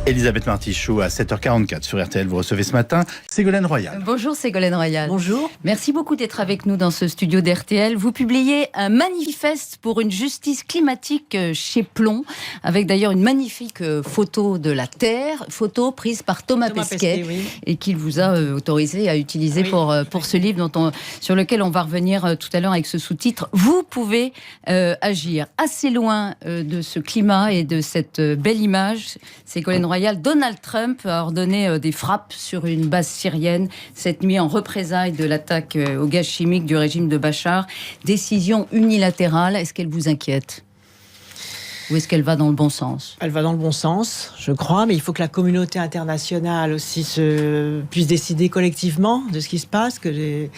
Elisabeth Martichoux à 7h44 sur RTL. Vous recevez ce matin Ségolène Royal. Bonjour Ségolène Royal. Bonjour. Merci beaucoup d'être avec nous dans ce studio d'RTL. Vous publiez un manifeste pour une justice climatique chez Plomb, avec d'ailleurs une magnifique photo de la Terre, photo prise par Thomas Pesquet, oui. et qu'il vous a autorisé à utiliser pour ce livre sur lequel on va revenir tout à l'heure avec ce sous-titre. Vous pouvez agir assez loin de ce climat et de cette belle image. Ségolène Royal, Donald Trump a ordonné des frappes sur une base syrienne cette nuit en représailles de l'attaque au gaz chimique du régime de Bachar. Décision unilatérale, est-ce qu'elle vous inquiète ? Ou est-ce qu'elle va dans le bon sens ? Elle va dans le bon sens, je crois, mais il faut que la communauté internationale aussi puisse décider collectivement de ce qui se passe, que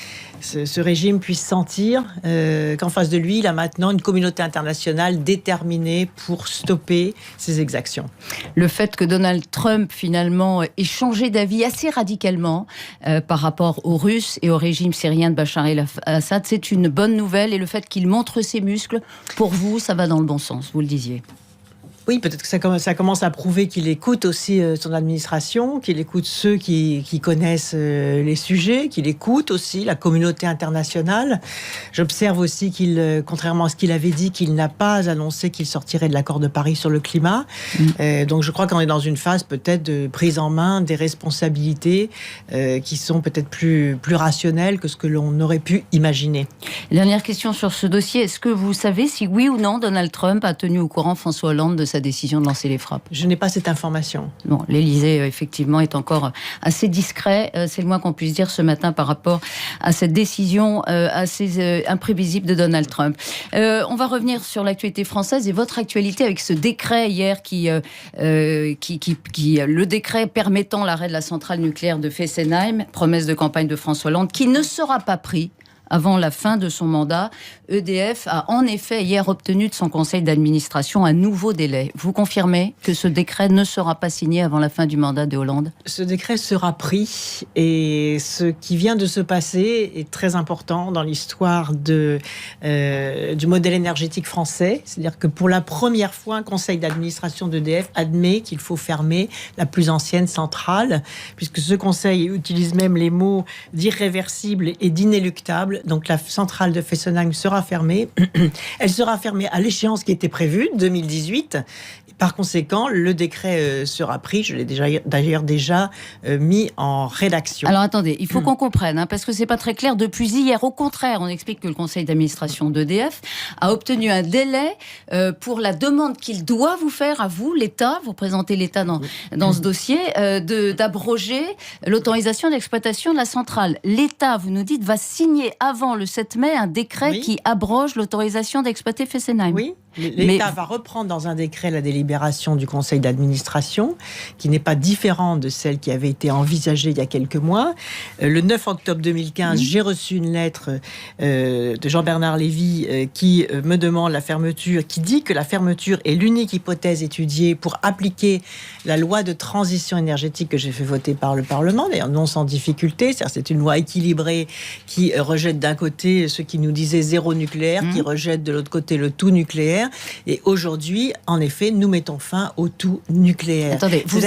ce régime puisse sentir qu'en face de lui, il a maintenant une communauté internationale déterminée pour stopper ces exactions. Le fait que Donald Trump, finalement, ait changé d'avis assez radicalement par rapport aux Russes et au régime syrien de Bachar el-Assad, c'est une bonne nouvelle. Et le fait qu'il montre ses muscles, pour vous, ça va dans le bon sens, vous le disiez. Oui, peut-être que ça commence à prouver qu'il écoute aussi son administration, qu'il écoute ceux qui connaissent les sujets, qu'il écoute aussi la communauté internationale. J'observe aussi qu'il, contrairement à ce qu'il avait dit, qu'il n'a pas annoncé qu'il sortirait de l'accord de Paris sur le climat. Donc je crois qu'on est dans une phase peut-être de prise en main des responsabilités qui sont peut-être plus rationnelles que ce que l'on aurait pu imaginer. Dernière question sur ce dossier. Est-ce que vous savez si oui ou non Donald Trump a tenu au courant François Hollande de sa décision de lancer les frappes ? Je n'ai pas cette information. Bon, l'Élysée, effectivement, est encore assez discret. C'est le moins qu'on puisse dire ce matin par rapport à cette décision assez imprévisible de Donald Trump. On va revenir sur l'actualité française et votre actualité avec ce décret hier le décret permettant l'arrêt de la centrale nucléaire de Fessenheim, promesse de campagne de François Hollande, qui ne sera pas pris avant la fin de son mandat. EDF a en effet hier obtenu de son conseil d'administration un nouveau délai. Vous confirmez que ce décret ne sera pas signé avant la fin du mandat de Hollande ? Ce décret sera pris et ce qui vient de se passer est très important dans l'histoire du modèle énergétique français. C'est-à-dire que pour la première fois, un conseil d'administration d'EDF admet qu'il faut fermer la plus ancienne centrale, puisque ce conseil utilise même les mots d'irréversible et d'inéluctable. Donc la centrale de Fessenheim sera fermée. Elle sera fermée à l'échéance qui était prévue, 2018. Par conséquent, le décret sera pris. Je l'ai d'ailleurs déjà mis en rédaction. Alors attendez, il faut qu'on comprenne, parce que c'est pas très clair depuis hier. Au contraire, on explique que le conseil d'administration d'EDF a obtenu un délai pour la demande qu'il doit vous faire à vous, l'État. Vous représentez l'État dans ce dossier, d'abroger l'autorisation d'exploitation de la centrale. L'État, vous nous dites, va signer avant le 7 mai un décret qui abroge l'autorisation d'exploiter Fessenheim. Oui. L'État va reprendre dans un décret la délibération du conseil d'administration, qui n'est pas différente de celle qui avait été envisagée il y a quelques mois. Le 9 octobre 2015, j'ai reçu une lettre de Jean-Bernard Lévy qui me demande la fermeture, qui dit que la fermeture est l'unique hypothèse étudiée pour appliquer la loi de transition énergétique que j'ai fait voter par le Parlement, d'ailleurs non sans difficulté. C'est une loi équilibrée qui rejette d'un côté ceux qui nous disaient zéro nucléaire, qui rejette de l'autre côté le tout nucléaire. Et aujourd'hui, en effet, nous mettons fin au tout nucléaire. Attendez, vous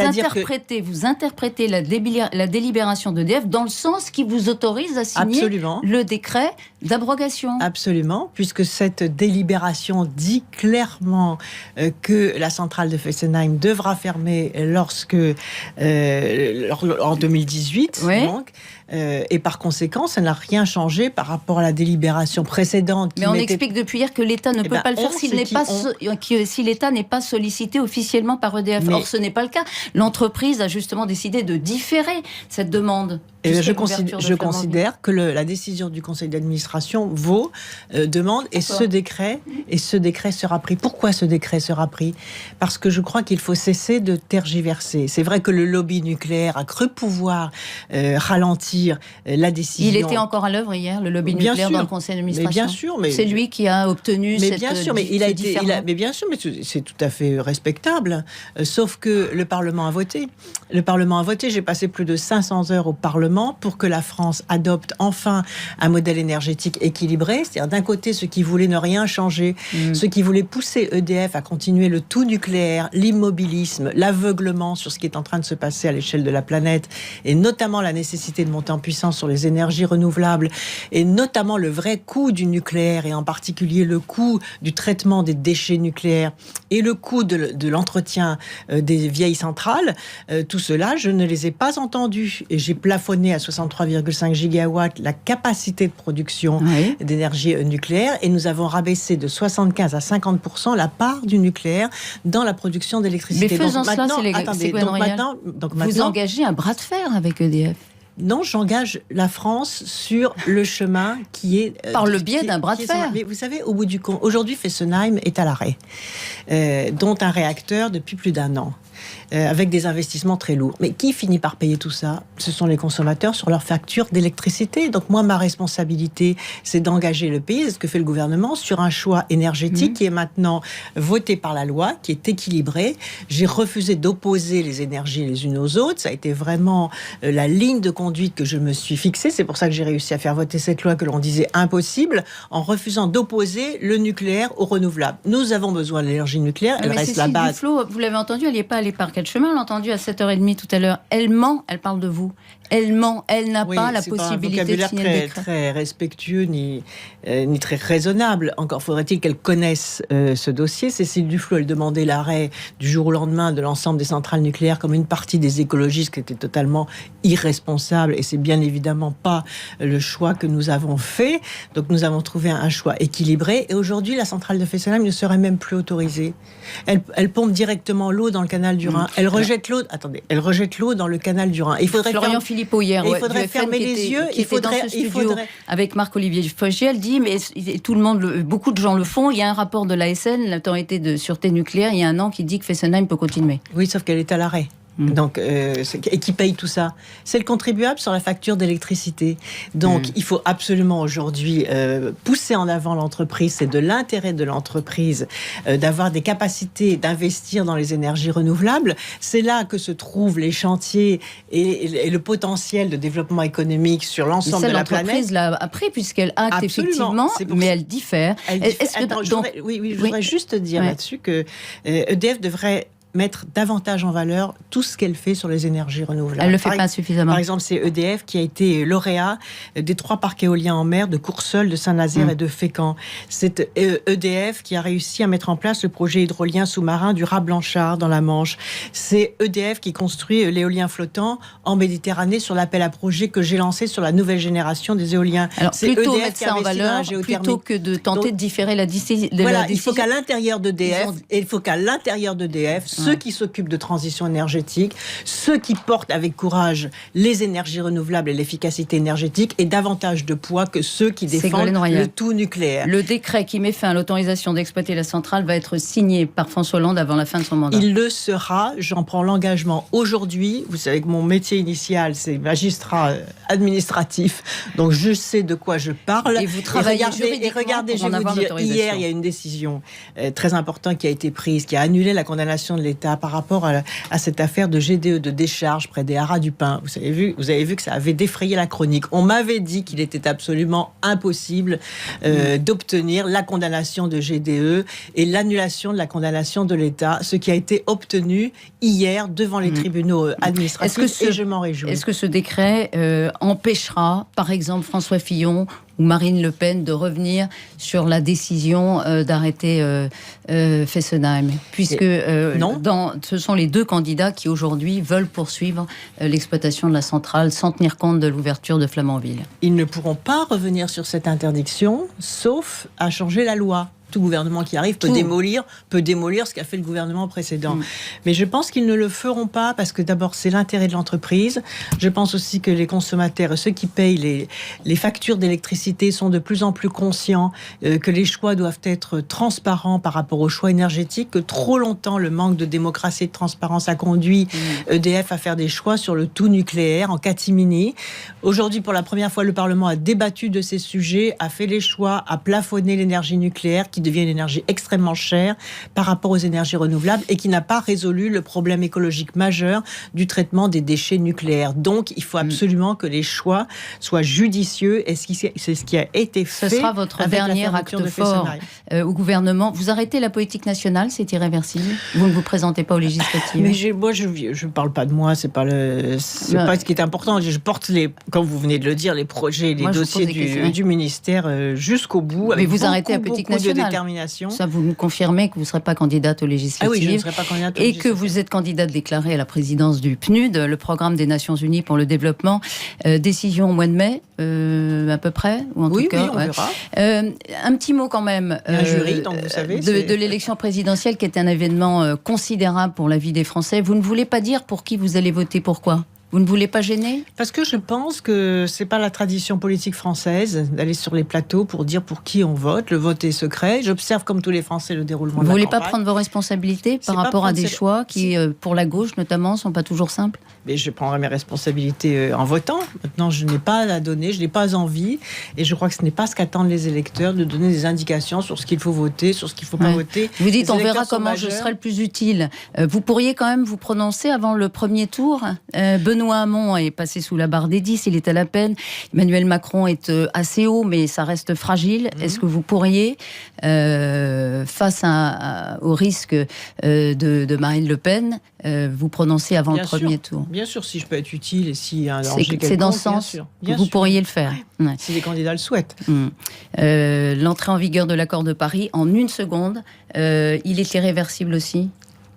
interprétez la délibération d'EDF dans le sens qui vous autorise à signer le décret d'abrogation. Absolument, puisque cette délibération dit clairement que la centrale de Fessenheim devra fermer en 2018. Oui. Donc, et par conséquent, ça n'a rien changé par rapport à la délibération précédente. Mais on explique depuis hier que l'État ne peut pas le faire si l'État n'est pas sollicité officiellement par EDF. Or, ce n'est pas le cas. L'entreprise a justement décidé de différer cette demande. Je considère que la décision du conseil d'administration vaut demande et ce décret sera pris. Pourquoi ce décret sera pris ? Parce que je crois qu'il faut cesser de tergiverser. C'est vrai que le lobby nucléaire a cru pouvoir ralentir dire la décision. Il était encore à l'œuvre hier, le lobby nucléaire dans le conseil d'administration. Mais bien sûr, mais c'est lui qui a obtenu cette bien sûr, mais mais bien sûr, mais c'est tout à fait respectable. Sauf que le Parlement a voté. Le Parlement a voté. J'ai passé plus de 500 heures au Parlement pour que la France adopte enfin un modèle énergétique équilibré. C'est-à-dire d'un côté ceux qui voulaient ne rien changer, ceux qui voulaient pousser EDF à continuer le tout nucléaire, l'immobilisme, l'aveuglement sur ce qui est en train de se passer à l'échelle de la planète, et notamment la nécessité de monter en puissance sur les énergies renouvelables, et notamment le vrai coût du nucléaire, et en particulier le coût du traitement des déchets nucléaires et le coût de l'entretien des vieilles centrales. Tout cela, je ne les ai pas entendus. Et j'ai plafonné à 63,5 gigawatts la capacité de production d'énergie nucléaire, et nous avons rabaissé de 75 à 50% la part du nucléaire dans la production d'électricité. Mais faisant cela, vous engagez un bras de fer avec EDF. Non, j'engage la France sur le chemin qui est... Par le biais d'un bras de fer. Mais vous savez, au bout du compte, aujourd'hui, Fessenheim est à l'arrêt, dont un réacteur depuis plus d'1 an. Avec des investissements très lourds. Mais qui finit par payer tout ça? Ce sont les consommateurs sur leur facture d'électricité. Donc moi, ma responsabilité, c'est d'engager le pays, c'est ce que fait le gouvernement, sur un choix énergétique qui est maintenant voté par la loi, qui est équilibré. J'ai refusé d'opposer les énergies les unes aux autres. Ça a été vraiment la ligne de conduite que je me suis fixée. C'est pour ça que j'ai réussi à faire voter cette loi que l'on disait impossible, en refusant d'opposer le nucléaire au renouvelable. Nous avons besoin de l'énergie nucléaire, elle reste la base. Duflot, vous l'avez entendu, elle n'y est pas allée par quel chemin? On l'a entendu à 7h30 tout à l'heure. Elle ment, elle parle de vous. Elle ment, elle n'a pas la possibilité de signer le décret. Très respectueux ni très raisonnable. Encore faudrait-il qu'elle connaisse ce dossier. Cécile Duflot, elle demandait l'arrêt du jour au lendemain de l'ensemble des centrales nucléaires comme une partie des écologistes qui était totalement irresponsable, et c'est bien évidemment pas le choix que nous avons fait. Donc nous avons trouvé un choix équilibré, et aujourd'hui la centrale de Fessenheim ne serait même plus autorisée. Elle pompe directement l'eau dans le canal du Rhin. Elle rejette l'eau. Attendez, elle rejette l'eau dans le canal du Rhin. Il faudrait hier, il faudrait fermer les yeux. Il faudrait avec Marc-Olivier Fogiel, elle dit, mais tout le monde, beaucoup de gens le font. Il y a un rapport de l'ASN, l'autorité de sûreté nucléaire, il y a 1 an, qui dit que Fessenheim peut continuer. Oui, sauf qu'elle est à l'arrêt. Donc, et qui paye tout ça? C'est le contribuable sur la facture d'électricité. Donc, il faut absolument aujourd'hui pousser en avant l'entreprise. C'est de l'intérêt de l'entreprise d'avoir des capacités d'investir dans les énergies renouvelables. C'est là que se trouvent les chantiers et le potentiel de développement économique sur l'ensemble de la planète. L'entreprise l'a appris puisqu'elle acte effectivement, mais elle diffère. Je voudrais juste dire là-dessus que EDF devrait mettre davantage en valeur tout ce qu'elle fait sur les énergies renouvelables. Elle ne le fait pas suffisamment. Par exemple, c'est EDF qui a été lauréat des 3 parcs éoliens en mer de Courseulles, de Saint-Nazaire et de Fécamp. C'est EDF qui a réussi à mettre en place le projet hydrolien sous-marin du Raz-Blanchard dans la Manche. C'est EDF qui construit l'éolien flottant en Méditerranée sur l'appel à projet que j'ai lancé sur la nouvelle génération des éoliens. Alors, c'est plutôt EDF mettre ça en valeur plutôt que de tenter de différer la décision. Voilà, il faut qu'à l'intérieur d'EDF, ceux qui s'occupent de transition énergétique, ceux qui portent avec courage les énergies renouvelables et l'efficacité énergétique, aient davantage de poids que ceux qui défendent le tout nucléaire. Le décret qui met fin à l'autorisation d'exploiter la centrale va être signé par François Hollande avant la fin de son mandat. Il le sera, j'en prends l'engagement aujourd'hui. Vous savez que mon métier initial, c'est magistrat administratif, donc je sais de quoi je parle. Et vous travaillez regardez, je vais vous dire, hier, il y a une décision très importante qui a été prise, qui a annulé la condamnation de l'État par rapport à cette affaire de GDE, de décharge près des Haras du Pin. Vous avez vu que ça avait défrayé la chronique. On m'avait dit qu'il était absolument impossible d'obtenir la condamnation de GDE et l'annulation de la condamnation de l'État, ce qui a été obtenu hier devant les tribunaux administratifs, et je m'en réjouis. Est-ce que ce décret empêchera, par exemple, François Fillon ou Marine Le Pen de revenir sur la décision d'arrêter Fessenheim, puisque ce sont les 2 candidats qui aujourd'hui veulent poursuivre l'exploitation de la centrale sans tenir compte de l'ouverture de Flamanville. Ils ne pourront pas revenir sur cette interdiction, sauf à changer la loi. tout gouvernement qui arrive peut démolir ce qu'a fait le gouvernement précédent. Mais je pense qu'ils ne le feront pas parce que d'abord, c'est l'intérêt de l'entreprise. Je pense aussi que les consommateurs, ceux qui payent les factures d'électricité sont de plus en plus conscients que les choix doivent être transparents par rapport aux choix énergétiques, que trop longtemps, le manque de démocratie et de transparence a conduit EDF à faire des choix sur le tout nucléaire en catimini. Aujourd'hui, pour la première fois, le Parlement a débattu de ces sujets, a fait les choix, a plafonné l'énergie nucléaire qui devient une énergie extrêmement chère par rapport aux énergies renouvelables et qui n'a pas résolu le problème écologique majeur du traitement des déchets nucléaires. Donc, il faut absolument que les choix soient judicieux et c'est ce qui a été fait. Ce sera votre dernier acte fort au gouvernement. Vous arrêtez la politique nationale, c'est irréversible. Vous ne vous présentez pas aux législatives. Mais moi, je ne parle pas de moi, c'est pas ce qui est important. Je porte, comme vous venez de le dire, les projets, les dossiers du ministère jusqu'au bout. Mais vous arrêtez la politique nationale. Détermination. Ça, vous nous confirmez que vous ne serez pas candidate aux législatives. Ah oui, je ne serai pas candidate aux législatives. Et que vous êtes candidate déclarée à la présidence du PNUD, le programme des Nations Unies pour le développement. Décision au mois de mai, à peu près, ou en tout cas. Oui, on verra. Un petit mot quand même. Un jury, donc vous savez. De l'élection présidentielle qui est un événement considérable pour la vie des Français. Vous ne voulez pas dire pour qui vous allez voter, pourquoi ? Vous ne voulez pas gêner ? Parce que je pense que c'est pas la tradition politique française d'aller sur les plateaux pour dire pour qui on vote. Le vote est secret. J'observe comme tous les Français le déroulement de la campagne. Vous ne voulez pas prendre vos responsabilités par rapport à des choix qui, pour la gauche notamment, ne sont pas toujours simples ? Mais je prendrai mes responsabilités en votant. Maintenant, je n'ai pas à donner, je n'ai pas envie. Et je crois que ce n'est pas ce qu'attendent les électeurs, de donner des indications sur ce qu'il faut voter, sur ce qu'il ne faut pas voter. Vous dites, on verra comment je serai le plus utile. Vous pourriez quand même vous prononcer avant le premier tour. Benoît Hamon est passé sous la barre des 10, il est à la peine. Emmanuel Macron est assez haut, mais ça reste fragile. Est-ce que vous pourriez, face au risque de Marine Le Pen, vous prononcer avant le premier tour ? Bien sûr, si je peux être utile et s'il y a un danger quelconque, c'est dans ce sens que vous pourriez le faire. Ouais. Si les candidats le souhaitent. L'entrée en vigueur de l'accord de Paris, en 1 seconde, il est irréversible aussi ?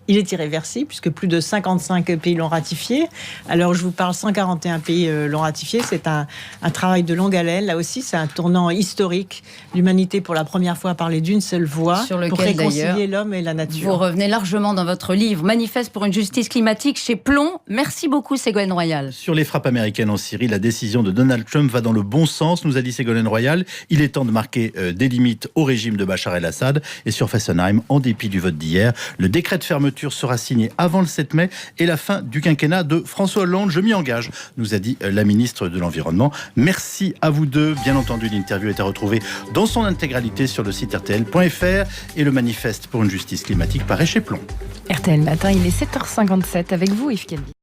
Il est irréversible puisque plus de 55 pays l'ont ratifié. Alors je vous parle, 141 pays l'ont ratifié. C'est un travail de longue haleine. Là aussi, c'est un tournant historique. L'humanité, pour la première fois, a parlé d'une seule voix pour réconcilier l'homme et la nature. Vous revenez largement dans votre livre Manifeste pour une justice climatique chez Plomb. Merci beaucoup, Ségolène Royal. Sur les frappes américaines en Syrie, la décision de Donald Trump va dans le bon sens, nous a dit Ségolène Royal. Il est temps de marquer des limites au régime de Bachar el-Assad. Et sur Fessenheim, en dépit du vote d'hier, le décret de fermeture sera signé avant le 7 mai et la fin du quinquennat de François Hollande. Je m'y engage, nous a dit la ministre de l'Environnement. Merci à vous deux. Bien entendu, l'interview est à retrouver dans son intégralité sur le site rtl.fr et le manifeste pour une justice climatique paraît chez Plomb. RTL Matin, il est 7h57 avec vous, Yves Calvi.